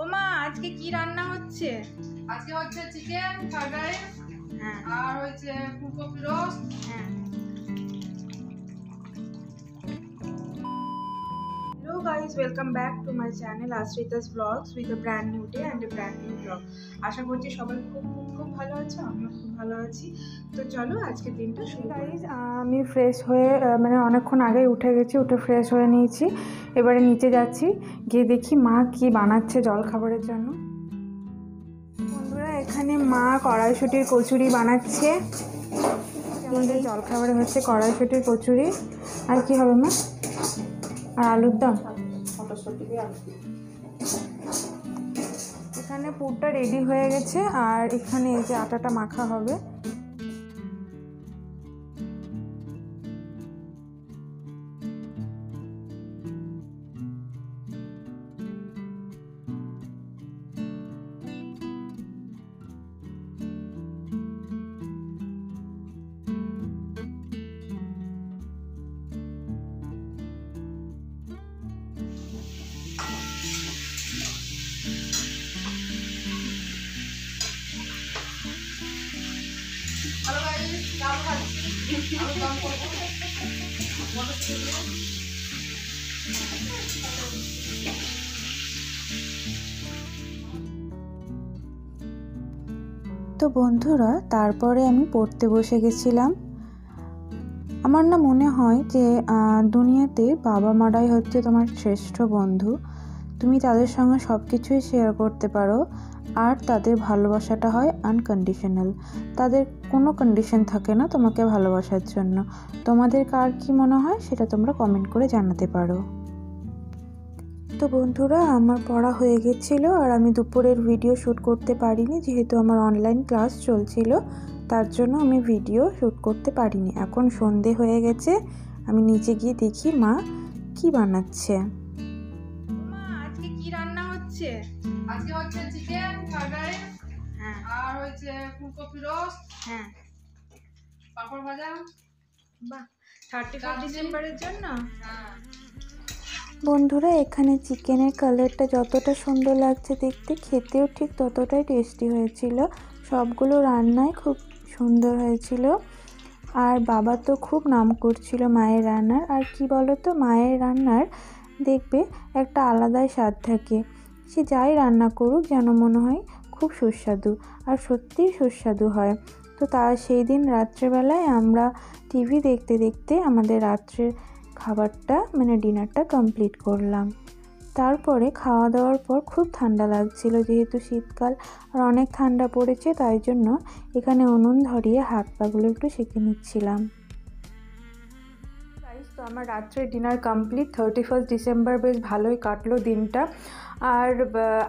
ওমা আজকে কি রান্না হচ্ছে? আজকে হচ্ছে চিকেন ফ্রাইড রাইস, হ্যাঁ, আর হচ্ছে ফুলকপি রোস্ট। হ্যাঁ। Hello guys, welcome back to my channel Ashrita's Vlogs with a brand new day and a brand new vlog. আশা করছি সবাই খুব ভালো আছো, আমিও খুব ভালো আছি। তো চলো আজকে দিনটা শুরু করি। আমি ফ্রেশ হয়ে মানে অনেকক্ষণ আগেই উঠে গেছি, উঠে ফ্রেশ হয়ে নিয়েছি। এবারে নিচে যাচ্ছি, গিয়ে দেখি মা কি বানাচ্ছে জল খাবারের জন্য। বন্ধুরা, এখানে মা কড়াইশুঁটির কচুরি বানাচ্ছে। আমাদের জল খাবারে হচ্ছে কড়াইশুঁটির কচুরি। আর কি হবে মা? আর আলুর দম। এখানে পুরটা রেডি হয়ে গেছে, আর এখানে এই যে আটাটা মাখা হবে। হ্যালো গাইস, ডাল খাচ্ছি, আলুর দম করবো মটরশুঁটি দিয়ে। তো বন্ধুরা, তারপরে আমি পড়তে বসে গেছিলাম। আমার না মনে হয় যে দুনিয়াতে বাবা মারাই হচ্ছে তোমার শ্রেষ্ঠ বন্ধু। তুমি তাদের সঙ্গে সব কিছুই শেয়ার করতে পারো, আর তাদের ভালোবাসাটা হয় আনকন্ডিশনাল। তাদের কোনো কন্ডিশন থাকে না তোমাকে ভালোবাসার জন্য। তোমাদের কার কি মনে হয় সেটা তোমরা কমেন্ট করে জানাতে পারো। তো বন্ধুরা, আমার পড়া হয়ে গেছিলো, আর আমি দুপুরের ভিডিও শ্যুট করতে পারিনি, যেহেতু আমার অনলাইন ক্লাস চলছিল, তার জন্য আমি ভিডিও শ্যুট করতে পারিনি। এখন সন্ধে হয়ে গেছে, আমি নিচে গিয়ে দেখি মা কি বানাচ্ছে। মা আজকে কি রান্না হচ্ছে? আজকে হচ্ছে চিকেন ফ্রাইড রাইস, হ্যাঁ, আর হচ্ছে ফুলকপি রোস্ট, হ্যাঁ। পাঁপড় ভাজা। বাহ, 31 ডিসেম্বরের জন্য। হ্যাঁ, বন্ধুরা, এখানে চিকেনের কালারটা যতটা সুন্দর লাগছে দেখতে, খেতেও ঠিক ততটাই টেস্টি হয়েছিল। সবগুলো রান্নাই খুব সুন্দর হয়েছিল, আর বাবা তো খুব নাম করছিল মায়ের রান্নার। আর কি বলো তো, মায়ের রান্নার দেখবে একটা আলাদাই স্বাদ থাকে। সে যাই রান্না করুক যেন মনে হয় খুব সুস্বাদু, আর সত্যিই সুস্বাদু হয়। তো সেই দিন রাত্রেবেলায় আমরা টিভি দেখতে দেখতে আমাদের রাত্রের খাবারটা মানে ডিনারটা কমপ্লিট করলাম। তারপরে খাওয়া দাওয়ার পর খুব ঠান্ডা লাগছিল, যেহেতু শীতকাল আর অনেক ঠান্ডা পড়েছে, তাই জন্য এখানে উনুন ধরিয়ে হাত পাগুলো একটু সেঁকে নিচ্ছিলাম। তো আমার রাত্রের ডিনার কমপ্লিট। 31 ডিসেম্বর বেশ ভালোই কাটলো দিনটা, আর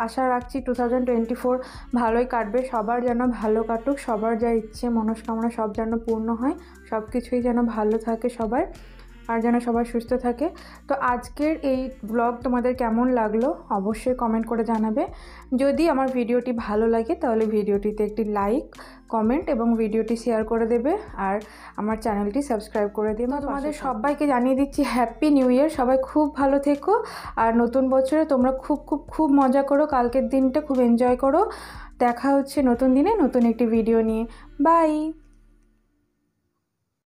আশা রাখছি 2024 ভালোই কাটবে। সবার যেন ভালো কাটুক, সবার যা ইচ্ছে মনস্কামনা সব যেন পূর্ণ হয়, সব কিছুই যেন ভালো থাকে সবার, আর যেন সবাই সুস্থ থাকে। তো আজকের এই ব্লগ তোমাদের কেমন লাগলো অবশ্যই কমেন্ট করে জানাবে। যদি আমার ভিডিওটি ভালো লাগে তাহলে ভিডিওটিতে একটি লাইক, কমেন্ট এবং ভিডিওটি শেয়ার করে দেবে, আর আমার চ্যানেলটি সাবস্ক্রাইব করে দেবে। তোমাদের সবাইকে জানিয়ে দিচ্ছি হ্যাপি নিউ ইয়ার। সবাই খুব ভালো থেকো, আর নতুন বছরে তোমরা খুব মজা করো। কালকের দিনটা খুব এনজয় করো। দেখা হচ্ছে নতুন দিনে নতুন একটি ভিডিও নিয়ে। বাই।